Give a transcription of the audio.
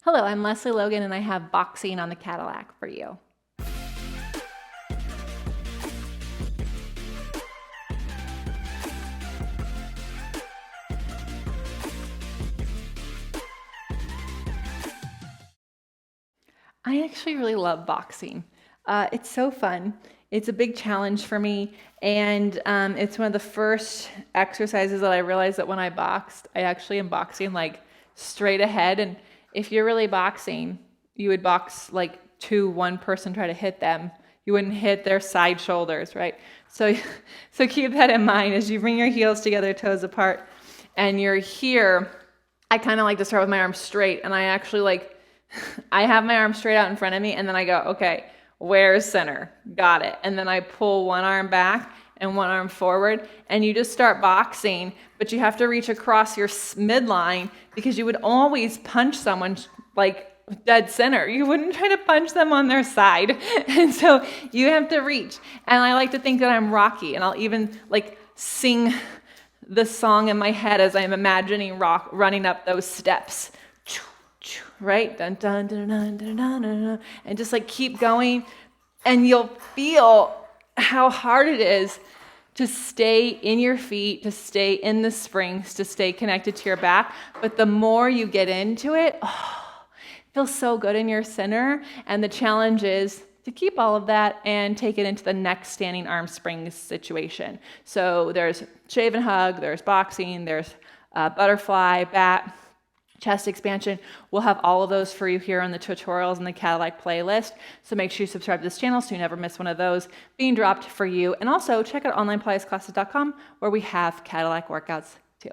Hello, I'm Lesley Logan and I have boxing on the Cadillac for you. I actually really love boxing. It's so fun. It's a big challenge for me, and it's one of the first exercises that I realized that when I boxed, I actually am boxing like straight ahead. And if you're really boxing, you would box like one person try to hit them. You wouldn't hit their side shoulders, right? So, so keep that in mind as you bring your heels together, toes apart, and you're here. I kind of like to start with my arms straight, and I actually I have my arm straight out in front of me, and then I go, okay, where's center? Got it. And then I pull one arm back and one arm forward, and you just start boxing, but you have to reach across your midline because you would always punch someone like dead center. You wouldn't try to punch them on their side. And so you have to reach. And I like to think that I'm Rocky, and I'll even sing the song in my head as I'm imagining Rock running up those steps. Right? Dun, dun, dun, dun, dun, dun, dun, and just keep going, and you'll feel how hard it is to stay in your feet, to stay in the springs, to stay connected to your back. But the more you get into it, it feels so good in your center. And the challenge is to keep all of that and take it into the next standing arm springs situation. So there's shave and hug, there's boxing, there's butterfly, bat, chest expansion. We'll have all of those for you here on the tutorials in the Cadillac playlist. So make sure you subscribe to this channel so you never miss one of those being dropped for you. And also check out onlinepilatesclasses.com where we have Cadillac workouts too.